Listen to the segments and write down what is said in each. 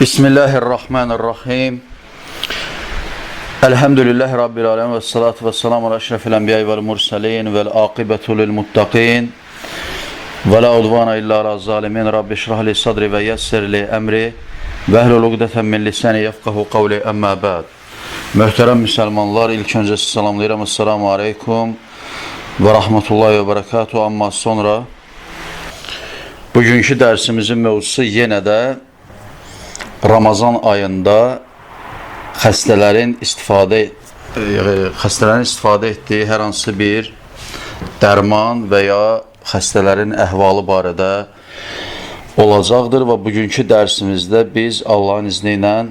Bismillahirrahmanirrahim. Elhamdülillahi Rabbil alemin ve salatu ve selamu ala eşrefil enbiya'i vel mursalin vel akibetu lil muttaqin ve la udvana illa ala zalimin. Rabbi şrah li sadri ve yessir li emri ve ehlul uqdeten min lisani yefqahu qavli emma ba'd. Möhtərəm müsəlmanlar, ilk öncə sizi salamlayıram. Esselamu aleykum və rahmetullahi və berekatuhu. Amma sonra bugünkü dərsimizin mövzusu yenə də Ramazan ayında xəstələrin istifadə etdiyi hər hansı bir dərman və ya xəstələrin əhvalı barədə olacaqdır və bugünkü dərsimizdə biz Allahın izni ilə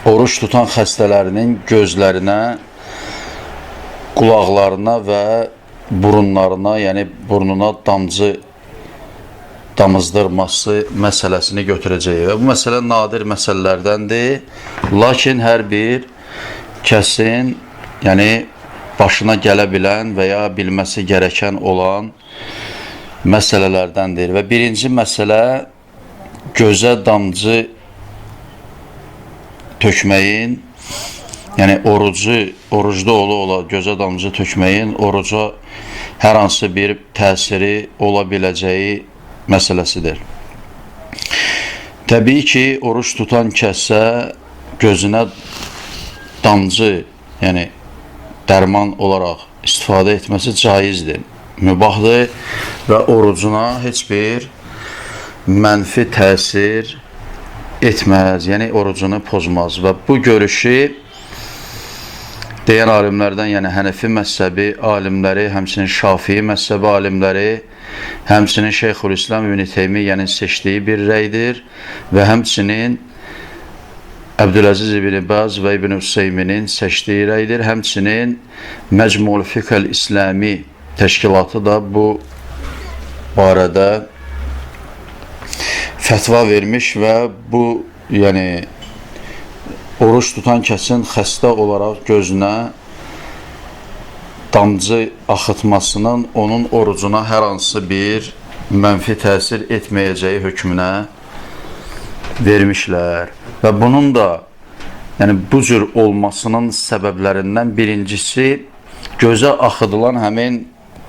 oruç tutan xəstələrinin gözlərinə, qulaqlarına və burunlarına, yəni burnuna damızdırması məsələsini götürəcəyik. Və bu məsələ nadir məsələlərdəndir. Lakin hər bir kəsin, yəni başına gələ bilən və ya bilməsi gərəkən olan məsələlərdəndir. Və birinci məsələ gözə damcı tökməyin, yəni orucda ola gözə damcı tökməyin oruca hər hansı bir təsiri ola biləcəyi məsələsidir. Təbii ki, oruç tutan kəsə gözünə damcı, yəni dərman olaraq istifadə etməsi caizdir, mübahdır və orucuna heç bir mənfi təsir etməz, yəni orucunu pozmaz. Və bu görüşü deyən alimlərdən, yəni Hənefi məzhəbi alimləri, həmçinin Şafii məzhəbi alimləri, həmçinin Şeyxülislam İbn Teymiyyənin seçdiyi bir rəydir və həmçinin Əbdüləziz İbn Baz və İbn Hüseyminin seçdiyi rəydir. Həmçinin Məcmul Fiqh İslami təşkilatı da bu barədə fətva vermiş və bu, yəni oruç tutan kəsin xəstə olaraq gözünə damcı axıtmasının onun orucuna hər hansı bir mənfi təsir etməyəcəyi hökmünə vermişlər. Və bunun da yəni bu cür olmasının səbəblərindən birincisi gözə axıdılan həmin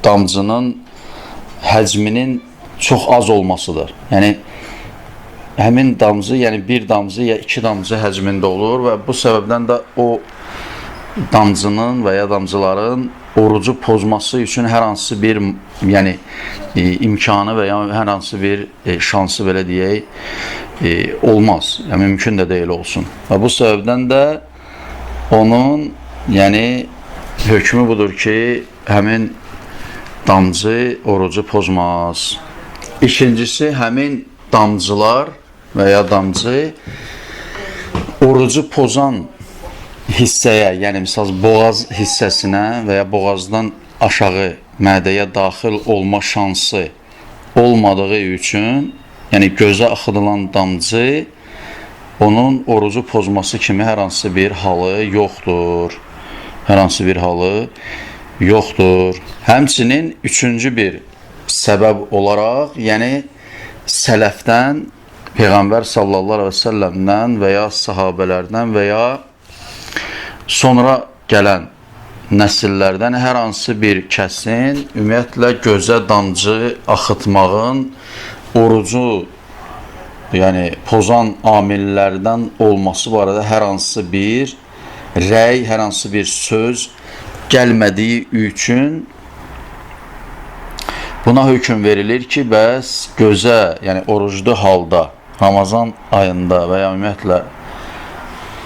damcının həcminin çox az olmasıdır. Yəni həmin damcı, yəni bir damcı ya iki damcı həcmində olur və bu səbəbdən də o damcının və ya damcıların orucu pozması üçün hər hansı bir imkanı və ya hər hansı bir şansı, belə deyək, olmaz. Yəni mümkün də deyil olsun. Və bu səbəbdən də onun hökmü budur ki, həmin damcı orucu pozmaz. İkincisi, həmin damcılar və ya damcı orucu pozan hissəyə, yəni misal boğaz hissəsinə və ya boğazdan aşağı mədəyə daxil olma şansı olmadığı üçün, yəni gözə axıdılan damcı onun orucu pozması kimi hər hansı bir halı yoxdur. Hər hansı bir halı yoxdur. Həmçinin üçüncü bir səbəb olaraq, yəni sələfdən, Peyğəmbər sallallahu əleyhi və səlləmdən və ya sahabələrdən və ya sonra gələn nəsillərdən hər hansı bir kəsin ümumiyyətlə gözə damcı axıtmağın orucu pozan amillərdən olması barədə hər hansı bir rəy, hər hansı bir söz gəlmədiyi üçün buna hökm verilir ki, bəs gözə, yəni oruclu halda, Ramazan ayında və ya ümumiyyətlə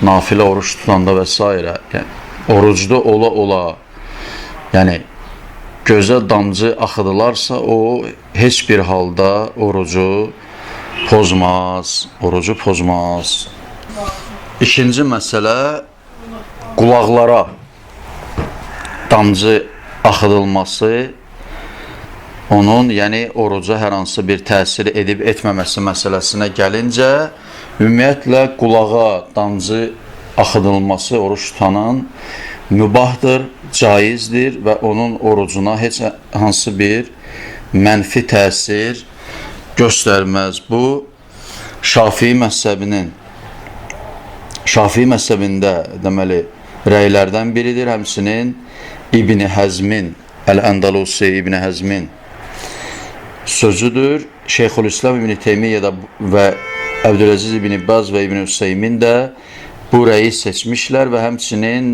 nafilə oruç tutanda və s. Orucda ola, yəni gözə damcı axıdılarsa, o heç bir halda orucu pozmaz. İkinci məsələ, qulaqlara damcı axıdılması onun, yəni oruca hər hansı bir təsir edib etməməsi məsələsinə gəlincə, ümumiyyətlə qulağa damcı axıdılması oruç tutanın mübahdır, caizdir və onun orucuna heç hansı bir mənfi təsir göstərməz. Bu Şafii məzhəbində deməli rəylərdən biridir. Həmçinin İbn Həzmin, Əl-Əndalusi İbn Həzmin sözüdür. Şeyxülislam İbn Teymiyyə və Əbdüləziz İbn Baz və İbn Hüseymin də bu rəyi seçmişlər və həmçinin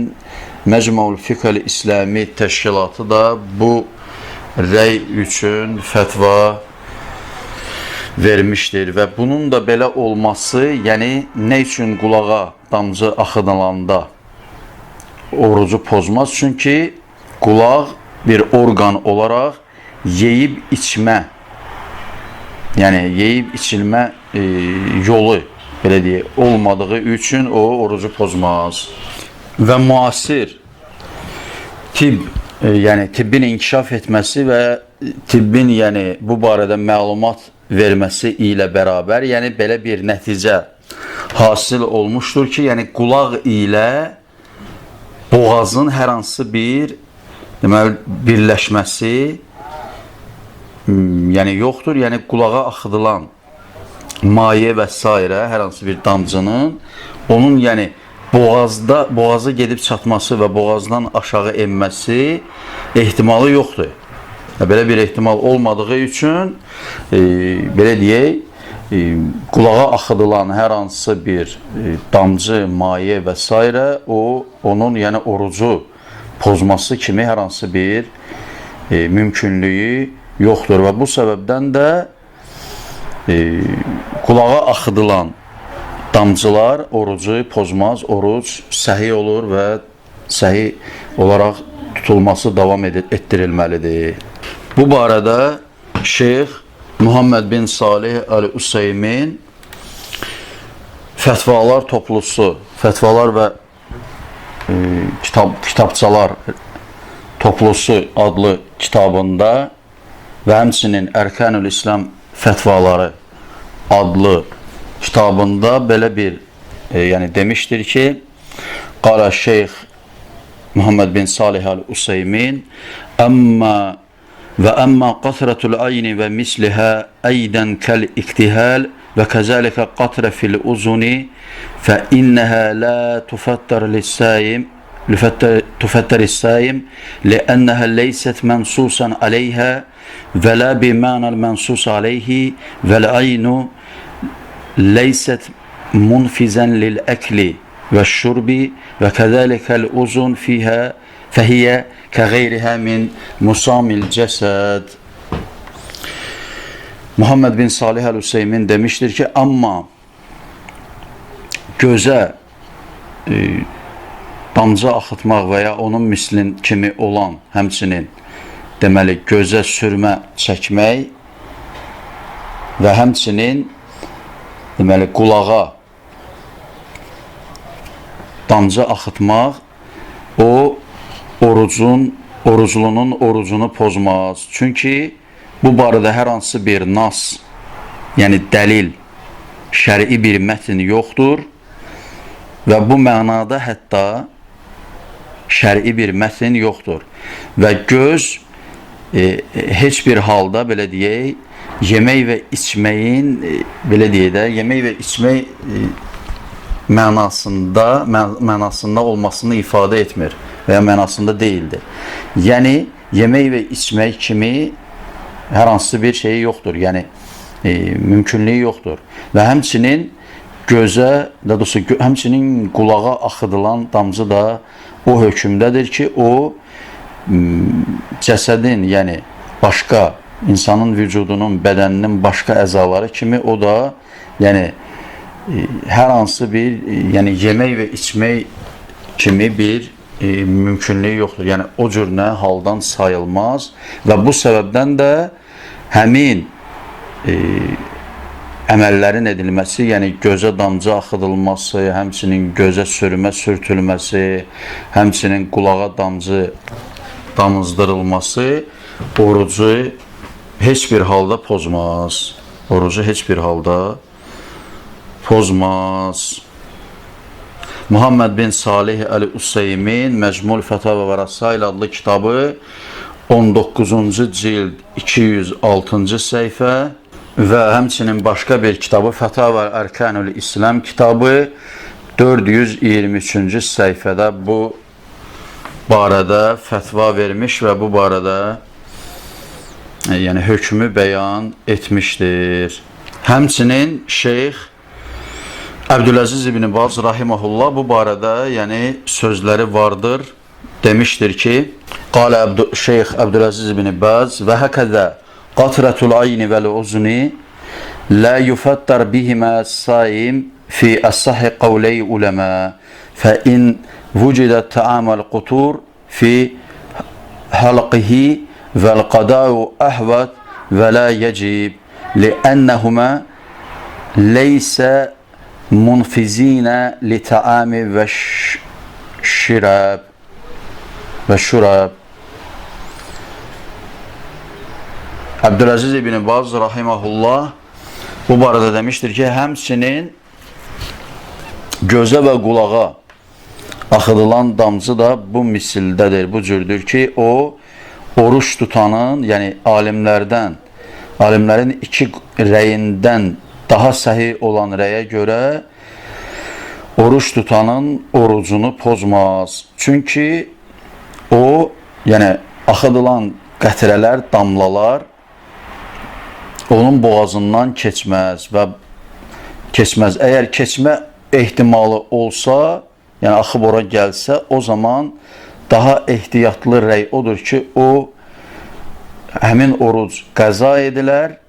Məcmuul Fiqh İslami təşkilatı da bu rəy üçün fətva vermişdir və bunun da belə olması, yəni nə üçün qulağa damcı axıdılanda orucu pozmaz? Çünki qulaq bir orqan olaraq yeyib içmə, yəni yeyib içilmə yolu belə deyək, olmadığı üçün o orucu pozmaz. Və müasir tibb, yəni tibbin inkişaf etməsi və tibbin yəni bu barədə məlumat verməsi ilə bərabər, yəni belə bir nəticə hasil olmuşdur ki, yəni qulaq ilə boğazın hər hansı bir deməli birləşməsi yəni yoxdur. Yəni qulağa axıdılan maye və s. hər hansı bir damcının onun yəni boğaza gedib çatması və boğazdan aşağı enməsi ehtimalı yoxdur. Belə bir ehtimal olmadığı üçün belə deyək, qulağa axıdılan hər hansı bir damcı, maye və s. onun yəni orucu pozması kimi hər hansı bir mümkünlüyü yoxdur və bu səbəbdən də qulağa axıdılan damcılar orucu pozmaz, oruc səhi olur və səhi olaraq tutulması davam etdirilməlidir. Bu barədə Şeyx Muhammed bin Salih Əl-Useymin Fətvalar toplusu, Fətvalar və kitabçalar toplusu adlı kitabında və həmçinin Ərkanül İslam Fətvaları adlı kitabında belə bir yəni demişdir ki, qala Şeyx Muhammed bin Salih Əl-Useymin əmmə qatratul ayni və mislihə əydən kəl-iktihəl və kəzəlikə qatra fil-uzuni fə innəhə lə tufattar lis-səyim تفتر السائم لأنها ليست منصوصا عليها ولا بمعنى المنصوص عليه والعين ليست منفذا للأكل والشرب وكذلك الأذن فيها فهي كغيرها من مصام الجسد. Muhammed bin Salih Əl-Hüseymin demiştir ki, amma göze damcı axıtmaq və ya onun mislin kimi olan, həmçinin deməli gözə sürmə çəkmək və həmçinin deməli qulağa damcı axıtmaq o oruclunun orucunu pozmaz. Çünki bu barədə hər hansı bir nas, yəni dəlil, şəri bir mətn yoxdur və bu mənada hətta şəri bir mətn yoxdur və göz heç bir halda belə deyək, yemək və içməyin belə deyək də, yemək və içmək mənasında olmasını ifadə etmir və ya mənasında deyildir. Yəni yemək və içmək kimi hər hansı bir şey yoxdur, yəni mümkünlüyü yoxdur və həmçinin gözə, daha doğrusu həmçinin qulağa axıdılan damcı da o hökmdədir ki, o cəsədin, yəni başqa insanın vücudunun, bədəninin başqa əzaları kimi o da yəni hər hansı bir yəni yemək və içmək kimi bir mümkünlüyü yoxdur. Yəni o cür nə haldan sayılmaz və bu səbəbdən də həmin əməllərin edilməsi, yəni gözə damcı axıdılması, həmçinin gözə sürmə sürtülməsi, həmçinin qulağa damcı damızdırılması orucu heç bir halda pozmaz. Orucu heç bir halda pozmaz. Muhammed bin Salih Əl-Useymin Məcmul Fətavə və Rasail adlı kitabı 19-cu cild 206-cı səhifə və həmçinin başqa bir kitabı Fətavə Ərkanul İslam kitabı 423-cü səhifədə bu barədə fətva vermiş və bu barədə yəni hökmü bəyan etmişdir. Həmçinin Şeyx Əbdüləziz İbn Baz rahimehullah bu barədə yəni sözləri vardır. Demişdir ki, qalə Şeyx Əbdüləziz İbn Baz və həkəzə qatratul ayni vəl uzni la yufattar bihimə saim fi as-sahih qawlay ulama fa in vujida ta'amal qutur fi halqihi vel qada'u ahvat ve la yecib li'annahuma leysa munfizina li ta'ami ve şirab ve şurab. Abdülaziz İbn Baz rahimehullah bu barədə demiştir ki, həmçinin gözə və qulağa axıdılan damcı da bu misildədir, bu cürdür ki, o oruç tutanın, yəni alimlərin iki rəyindən daha səhih olan rəyə görə oruç tutanın orucunu pozmaz. Çünki o, yəni axıdılan qətrələr, damlalar onun boğazından keçməz və keçməz. Əgər keçmə ehtimalı olsa, yəni axıb ora gəlsə, o zaman daha ehtiyatlı rəy odur ki, o həmin oruc qəza edilər,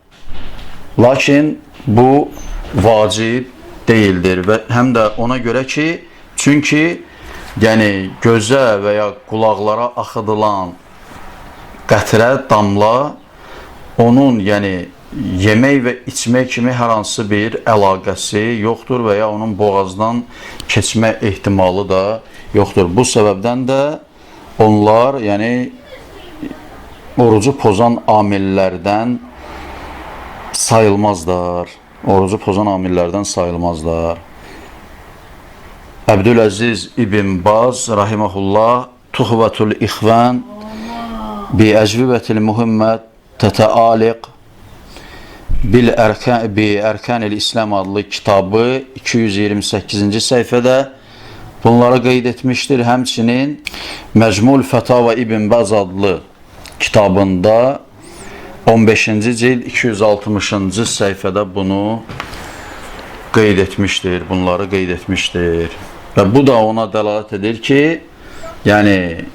lakin bu vacib deyildir və həm də ona görə ki, çünki yəni gözə və ya qulaqlara axıdılan qətrə, damla onun yəni yemək və içmək kimi hər hansı bir əlaqəsi yoxdur və ya onun boğazdan keçmə ehtimalı da yoxdur. Bu səbəbdən də onlar yəni orucu pozan amillərdən sayılmazlar. Orucu pozan amillərdən sayılmazlar. Əbdüləziz İbn Baz rahimehullah Tuhvatul İxvan bi əcvibətil muhimmət tətəaliq bi Ərkanil İslam adlı kitabı 228-ci səhifədə bunları qeyd etmişdir. Həmçinin Məcmul Fətavə İbn Baz adlı kitabında 15-ci cild 260-cı səhifədə bunu qeyd etmişdir. Bunları qeyd etmişdir. Və bu da ona dəlalət edir ki, yəni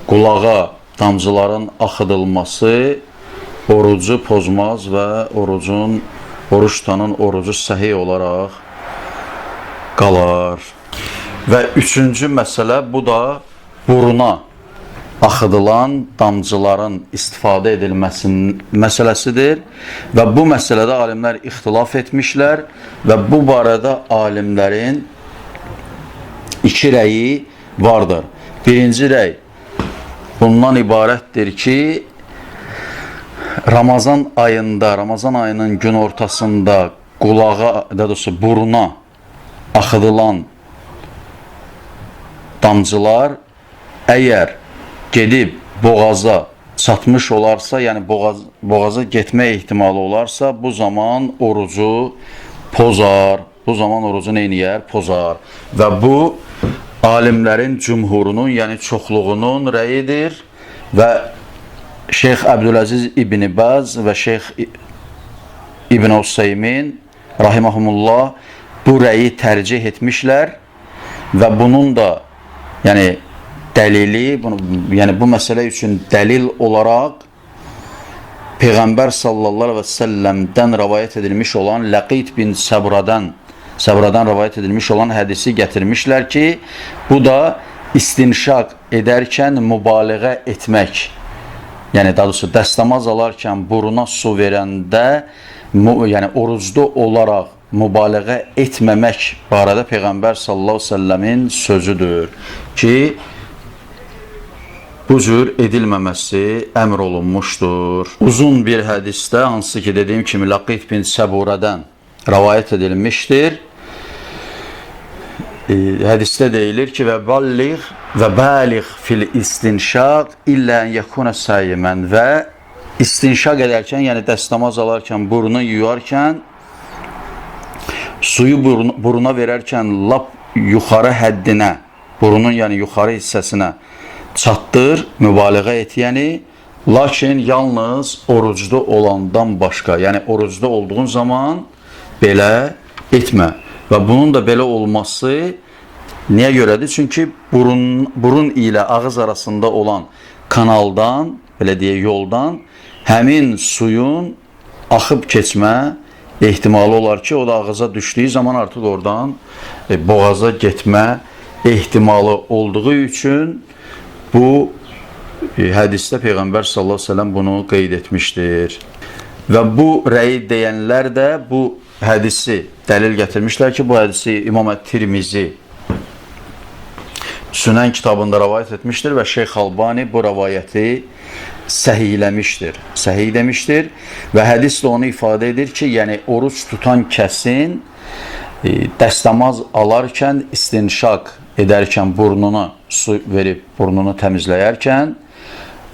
qulağa damcıların axıdılması orucu pozmaz və oruç tutanın orucu səhih olaraq qalar. Və üçüncü məsələ, bu da buruna axıdılan damcıların istifadə edilməsinin məsələsidir. Və bu məsələdə alimlər ixtilaf etmişlər və bu barədə alimlərin iki rəyi vardır. Birinci rəy bundan ibarətdir ki, Ramazan ayında, Ramazan ayının gün ortasında qulağa, daha doğrusu buruna axıdılan damcılar əgər gedib boğaza çatmış olarsa, yəni boğaza getmə ehtimalı olarsa, bu zaman orucu pozar. Bu zaman orucu neyniyər? Pozar. Və bu alimlərin cümhurunun, yəni çoxluğunun rəyidir və Şeyx Əbdüləziz İbn Baz və Şeyx İbn Useymin rahimehumullah bu rəyi tərcih etmişlər və bunun da yəni dəlili, yəni bu məsələ üçün dəlil olaraq Peyğəmbər sallallahu əleyhi və səlləmdən rivayet edilmiş olan Laqit bin Səbradan rivayet edilmiş olan hədisi gətirmişlər ki, bu da istinşaq edərkən mübaliğə etmək, yəni daha doğrusu dəstəmaz alarkən buruna su verəndə, yəni oruclu olaraq mübaliğə etməmək barədə Peyğəmbər sallallahu əleyhi və səlləmin sözüdür ki, bu cür edilməməsi əmr olunmuşdur. Uzun bir hədisdə, hansı ki dediyim kimi Laqit bin Səburədən rivayet edilmişdir. Hədisdə deyilir ki, və baliğ fil istinşaq illə ən yəkuna saymən və istinşaq edərkən, yəni dəstəmaz alarkən, burnu yuyarkən, suyu buruna verərkən lap yuxarı həddinə, burunun yəni yuxarı hissəsinə çatdır, mübaliğə et, yəni, lakin yalnız orucda olandan başqa, yəni orucda olduğun zaman belə etmə. Və bunun da belə olması niyə görədir? Çünki burun ilə ağız arasında olan kanaldan, belə deyək, yoldan həmin suyun axıb keçmə ehtimalı olar ki, o da ağıza düşdüyü zaman artıq oradan boğaza getmə ehtimalı olduğu üçün bu hədisdə Peyğəmbər sallallahu əleyhi və səlləm bunu qeyd etmişdir. Və bu rəyi deyənlər də bu hədisi dəlil gətirmişlər ki, bu hədisi İmam Tirmizi Sünən kitabında rəvayət etmişdir və Şeyx Albani bu rəvayəti səhihləmişdir, səhih demişdir və hədis də onu ifadə edir ki, yəni oruç tutan kəsin dəstəmaz alarkən, istinşaq edərkən, burnuna su verib burnunu təmizləyərkən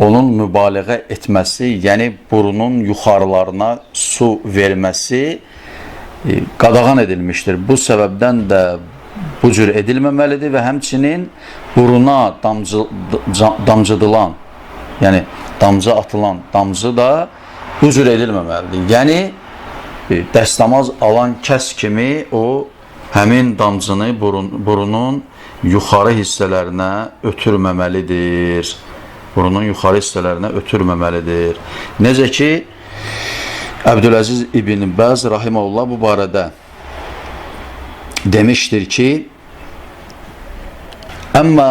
onun mübaliğə etməsi, yəni burnun yuxarılarına su verməsi qadağan edilmişdir. Bu səbəbdən də bu cür edilməməlidir və həmçinin buruna damcıdılan, yəni damcı atılan damcı da bu cür edilməməlidir. Yəni, dəstəmaz alan kəs kimi o həmin damcını burunun yuxarı hissələrinə ötürməməlidir. Burunun yuxarı hissələrinə ötürməməlidir. Necə ki, Əbdüləziz İbn Bəz rahimehullah bu barədə demişdir ki, Əmmə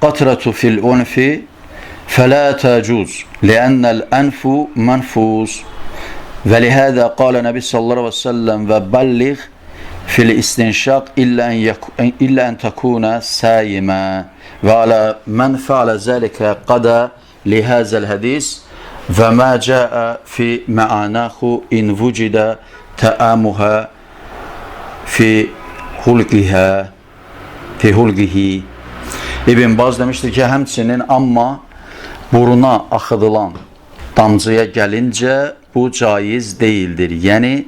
qatratu fil unfi فلا تجوز لأن الأنف منفوس ولهذا قال النبي صلى الله عليه وسلم وبلغ في الاستنشاق إلا أن تكون سائما وعلى من فعل ذلك قضى لهذا الحديث وما جاء في معناه إن وجد تآمها في hulqihi. İbn Baz demiştir ki, həmçinin amma buruna axıdılan damcıya gəlincə bu caiz deyildir. Yəni,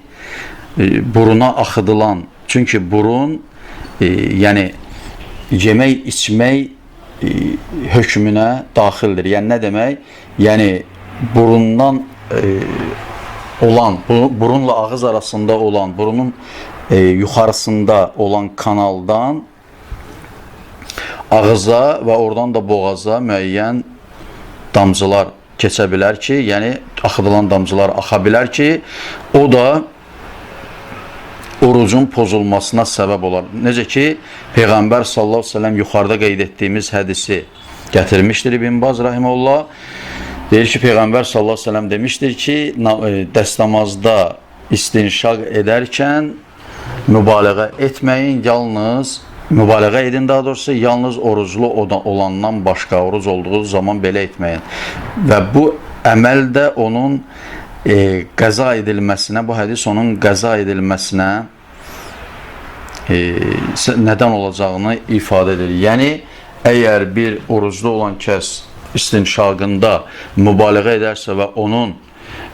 buruna axıdılan, çünki burun, yəni, yemək, içmək hökmünə daxildir. Yəni, nə demək? Yəni, burundan olan, burunla ağız arasında olan, burunun yuxarısında olan kanaldan ağıza və oradan da boğaza müəyyən damcılar keçə bilər ki, yəni axıdılan damcılar axa bilər ki, o da orucun pozulmasına səbəb olar. Necə ki, Peyğəmbər sallallahu əleyhi və səlləm yuxarıda qeyd etdiyimiz hədisi gətirmişdir İbn Baz rahimehullah. Deyir ki, Peyğəmbər sallallahu əleyhi və səlləm demişdir ki, dəstəmazda istinşaq edərkən mübaliğə etməyin, yalnız mübaliğə edin, daha doğrusu yalnız oruclu olandan başqa, oruc olduğu zaman belə etməyin. Və bu əməl də onun qəza edilməsinə, bu hədis onun qəza edilməsinə nədən olacağını ifadə edir. Yəni, əgər bir oruclu olan kəs istinşaqında mübaliğə edərsə və onun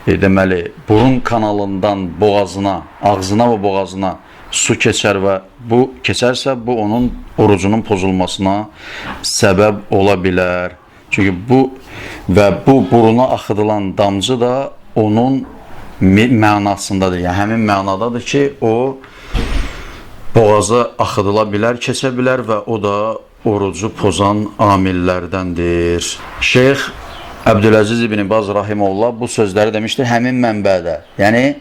deməli, burun kanalından boğazına, ağzına və boğazına su keçər və bu keçərsə, bu onun orucunun pozulmasına səbəb ola bilər. Çünki bu buruna axıdılan damcı da onun mənasındadır. Yəni, həmin mənadadır ki, o boğaza axıdıla bilər, keçə bilər və o da orucu pozan amillərdəndir. Şeyx Əbdüləziz İbn Baz rahimehullah bu sözləri demişdir həmin mənbədə. Yəni,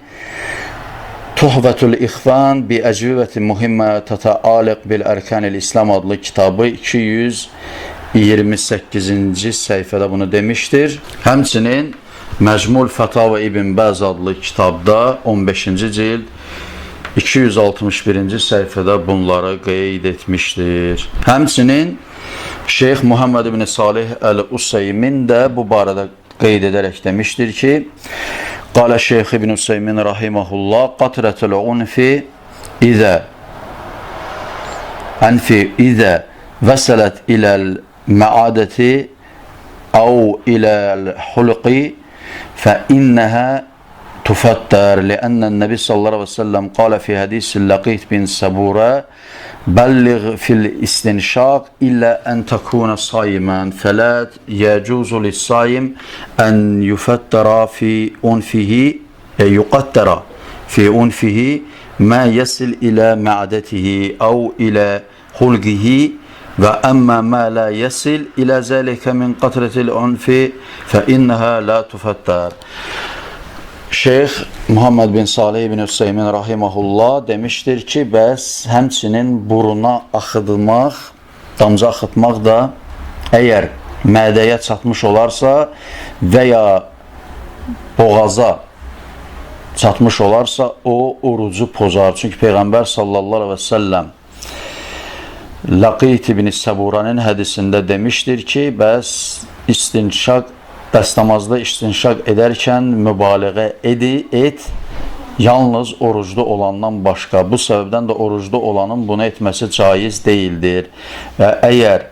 Tuhfatul İxvan bi əcvibətin mühimmə tətəaliq bil ərkanil İslam adlı kitabı 228-ci səhifədə bunu demişdir. Həmçinin Məcmul Fətava İbn Bəz adlı kitabda 15-ci cild 261-ci səhifədə bunları qeyd etmişdir. Həmçinin Şeyx Muhammed ibn Salih Əl-Useymin də bu barədə qeyd edərək demişdir ki, Qala Şeyx ibn Useymin rahimehullah qatratul unfi izə vəsələt iləl məadəti əv iləl hulqi فإنها تفتر لأن النبي صلى الله عليه وسلم قال في حديث لقيط بن سبورة بلغ في الاستنشاق إلا أن تكون صائما فلا يجوز للصائم أن يفتر في أنفه يقتر في أنفه ما يصل إلى معدته أو إلى خلقه وأما ما لا يصل إلى ذلك من قطرة الأنف فإنها لا تفتر. Şeyx Muhammed bin Salih bin Hüseymin rahimehullah demiştir ki, bəs həmçinin buruna axıdılmaq, damcı axıtmaq da əgər mədəyə çatmış olarsa və ya boğaza çatmış olarsa, o orucu pozar. Çünki Peyğəmbər sallallahu aleyhi və səlləm Laqit ibn Səburanın hədisində demişdir ki, bəs dəstəmazda istinşaq edərkən mübaliğə et, yalnız oruclu olandan başqa. Bu səbəbdən də oruclu olanın bunu etməsi caiz deyildir. Və əgər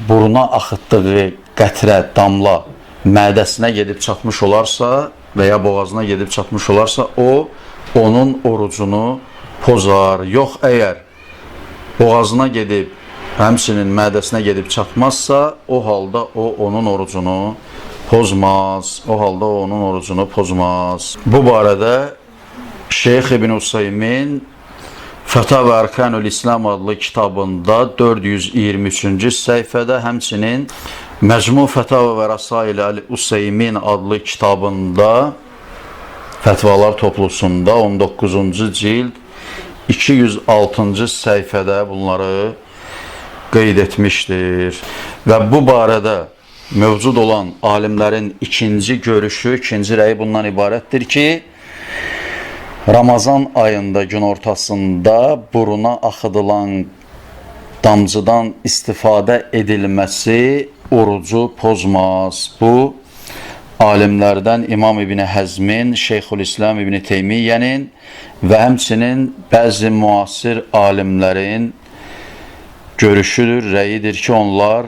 buruna axıtdığı qətrə, damla mədəsinə gedib çatmış olarsa və ya boğazına gedib çatmış olarsa, o, onun orucunu pozar. Yox, əgər boğazına gedib, həmçinin mədəsinə gedib çatmazsa, o halda o, onun orucunu pozmaz. O halda o, onun orucunu pozmaz. Bu barədə Şeyx İbn Useymin Fətavə Ərkanul İslam adlı kitabında 423-cü səhifədə, həmçinin Məcmu Fətavə və Rasail Əl-Useymin adlı kitabında, Fətvalar toplusunda 19-cu cild 206-cı səhifədə bunları qeyd etmişdir. Və bu barədə mövcud olan alimlərin ikinci görüşü, ikinci rəyi bundan ibarətdir ki, Ramazan ayında gün ortasında buruna axıdılan damcıdan istifadə edilməsi orucu pozmaz. Bu, alimlərdən İmam İbn Həzmin, Şeyxülislam İbn Teymiyyənin və həmçinin bəzi müasir alimlərin görüşüdür, rəyidir ki, onlar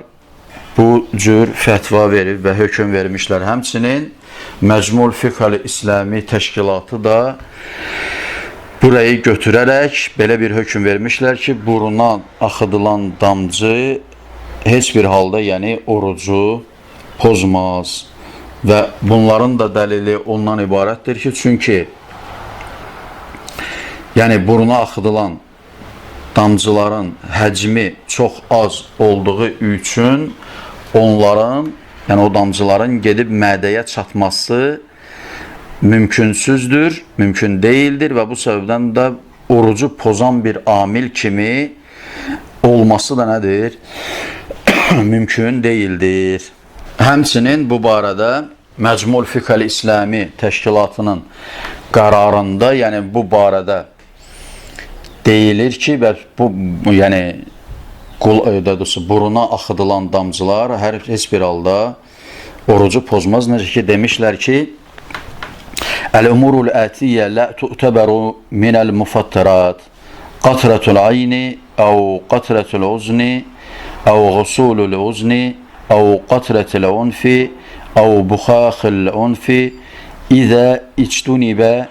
bu cür fətva verib və hökm vermişlər. Həmçinin Məcmul Fiqh-i İslami təşkilatı da bu rəyi götürərək belə bir hökm vermişlər ki, buruna axıdılan damcı heç bir halda, yəni orucu pozmaz. Və bunların da dəlili ondan ibarətdir ki, çünki yəni buruna axıdılan damcıların həcmi çox az olduğu üçün onların, yəni o damcıların gedib mədəyə çatması mümkünsüzdür, mümkün deyildir və bu səbəbdən də orucu pozan bir amil kimi olması da nədir? Mümkün deyildir. Həmçinin bu barədə Məcmul Fiqh-i İslami təşkilatının qərarında, yəni bu barədə deyilir ki, bu, yəni buruna axıdılan damcılar heç bir halda orucu pozmaz. Necə ki, demişlər ki, Əl-umurul ətiyyə lə tu'təbəru minəl mufattirat qatrətul ayni, əv qatrətul uzni, əvğusulul uzni, əv qatrətul unfi, əv buxaxil unfi, İzə içtunibə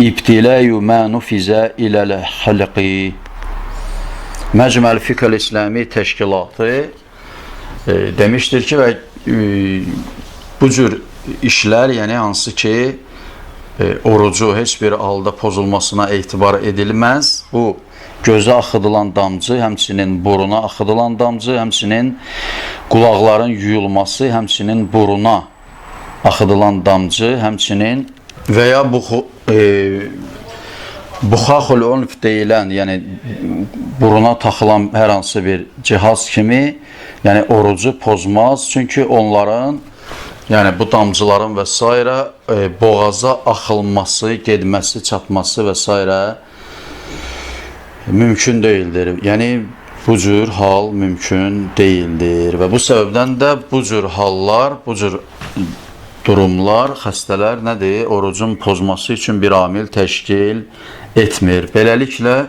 İbtiləyu mə nufizə iləl xəlqi. Məcməl Fiqh-i İslami təşkilatı demişdir ki, və bu cür işlər, yəni hansı ki, orucu heç bir halda pozulmasına etibar edilməz. Bu, gözə axıdılan damcı, həmçinin buruna axıdılan damcı, həmçinin qulaqların yuyulması, həmçinin buruna axıdılan damcı, həmçinin və ya buxaxul unf deyilən, yəni buruna taxılan hər hansı bir cihaz kimi, yəni orucu pozmaz. Çünki onların, yəni bu damcıların və s. boğaza axılması, gedməsi, çatması və s. mümkün deyildir. Yəni bu cür hal mümkün deyildir və bu səbəbdən də bu cür hallar, bu cür durumlar, xəstələr nədir? Orucun pozması üçün bir amil təşkil etmir. Beləliklə,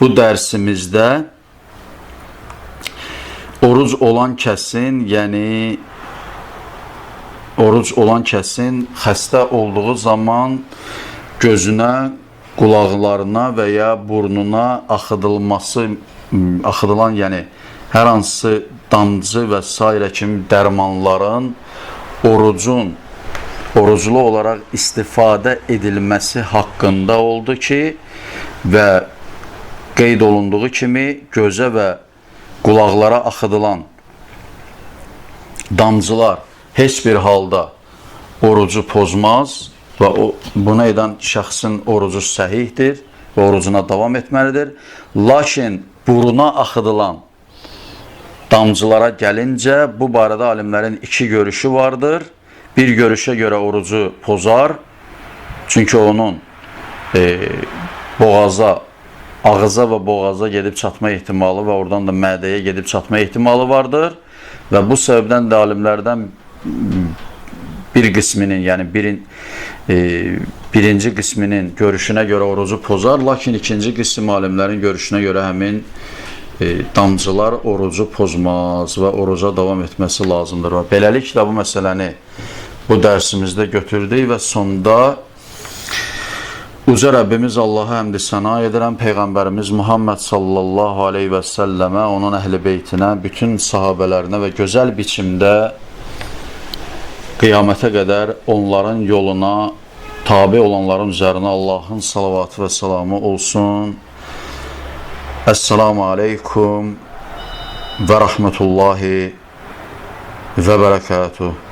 bu dərsimizdə oruc olan kəsin, yəni oruc olan kəsin xəstə olduğu zaman gözünə, qulaqlarına və ya burnuna axıdılan, yəni hər hansı damcı və s. kimi dərmanların oruclu olaraq istifadə edilməsi haqqında oldu ki, və qeyd olunduğu kimi gözə və qulaqlara axıdılan damcılar heç bir halda orucu pozmaz və bunu edən şəxsin orucu səhihdir və orucuna davam etməlidir. Lakin buruna axıdılan damcılara gəlincə, bu barədə alimlərin iki görüşü vardır. Bir görüşə görə orucu pozar, çünki onun ağıza və boğaza gedib çatma ehtimalı və oradan da mədəyə gedib çatma ehtimalı vardır. Və bu səbəbdən də alimlərdən bir qisminin, yəni birinci qisminin görüşünə görə orucu pozar, lakin ikinci qism alimlərin görüşünə görə həmin damcılar orucu pozmaz və oruca davam etməsi lazımdır. Və beləliklə bu məsələni bu dərsimizdə götürdük və sonda Uca Rəbbimiz Allaha həmd səna edirəm, Peyğəmbərimiz Muhammed sallallahu aleyhi və səlləmə, onun əhl-i beytinə, bütün sahabələrinə və gözəl biçimdə qiyamətə qədər onların yoluna tabi olanların üzərinə Allahın salavatı və salamı olsun. Esselamu aleykum və rəhmətullahi və bərəkatuhu.